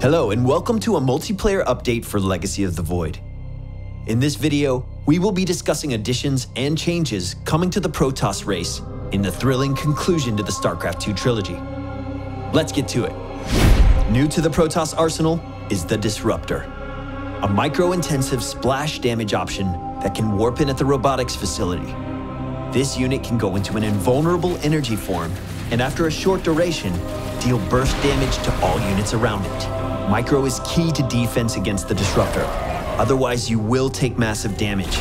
Hello and welcome to a multiplayer update for Legacy of the Void. In this video, we will be discussing additions and changes coming to the Protoss race in the thrilling conclusion to the StarCraft II trilogy. Let's get to it. New to the Protoss arsenal is the Disruptor, a micro-intensive splash damage option that can warp in at the robotics facility. This unit can go into an invulnerable energy form and after a short duration, deal burst damage to all units around it. Micro is key to defense against the Disruptor, otherwise you will take massive damage.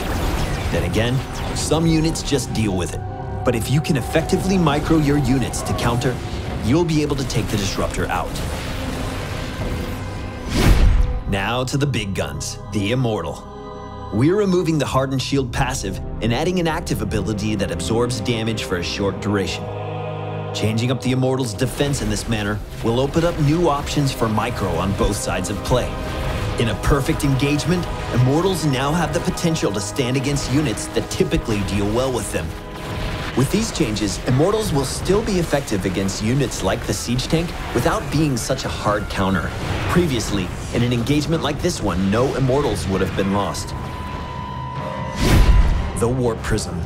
Then again, some units just deal with it. But if you can effectively micro your units to counter, you'll be able to take the Disruptor out. Now to the big guns, the Immortal. We're removing the Hardened Shield passive and adding an active ability that absorbs damage for a short duration. Changing up the Immortal's defense in this manner will open up new options for micro on both sides of play. In a perfect engagement, Immortals now have the potential to stand against units that typically deal well with them. With these changes, Immortals will still be effective against units like the Siege Tank without being such a hard counter. Previously, in an engagement like this one, no Immortals would have been lost. The Warp Prism.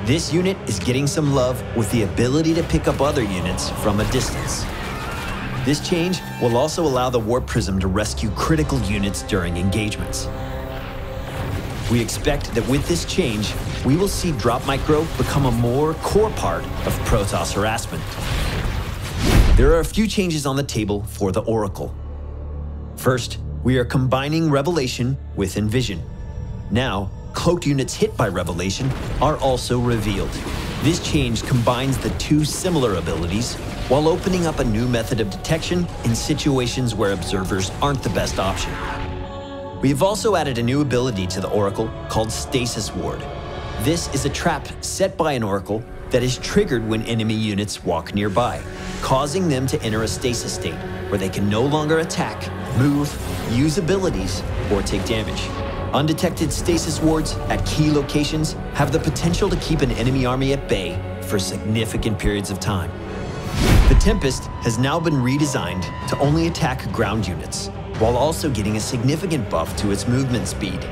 This unit is getting some love with the ability to pick up other units from a distance. This change will also allow the Warp Prism to rescue critical units during engagements. We expect that with this change, we will see Drop Micro become a more core part of Protoss harassment. There are a few changes on the table for the Oracle. First, we are combining Revelation with Envision. Now, cloaked units hit by Revelation are also revealed. This change combines the two similar abilities while opening up a new method of detection in situations where observers aren't the best option. We have also added a new ability to the Oracle called Stasis Ward. This is a trap set by an Oracle that is triggered when enemy units walk nearby, causing them to enter a stasis state where they can no longer attack, move, use abilities, or take damage. Undetected stasis wards at key locations have the potential to keep an enemy army at bay for significant periods of time. The Tempest has now been redesigned to only attack ground units, while also getting a significant buff to its movement speed.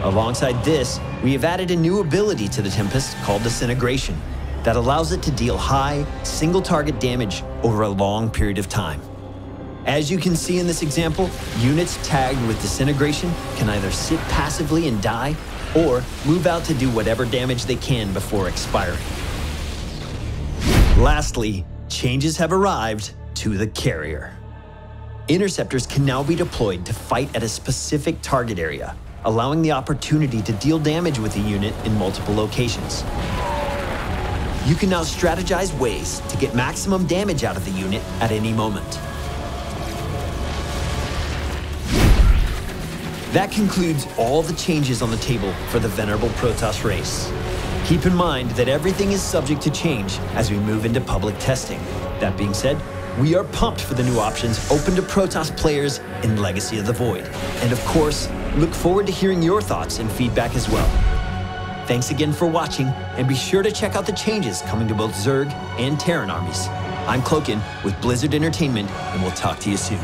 Alongside this, we have added a new ability to the Tempest called Disintegration that allows it to deal high, single-target damage over a long period of time. As you can see in this example, units tagged with Disintegration can either sit passively and die, or move out to do whatever damage they can before expiring. Lastly, changes have arrived to the Carrier. Interceptors can now be deployed to fight at a specific target area, allowing the opportunity to deal damage with a unit in multiple locations. You can now strategize ways to get maximum damage out of the unit at any moment. That concludes all the changes on the table for the venerable Protoss race. Keep in mind that everything is subject to change as we move into public testing. That being said, we are pumped for the new options open to Protoss players in Legacy of the Void. And of course, look forward to hearing your thoughts and feedback as well. Thanks again for watching, and be sure to check out the changes coming to both Zerg and Terran armies. I'm Cloakin with Blizzard Entertainment, and we'll talk to you soon.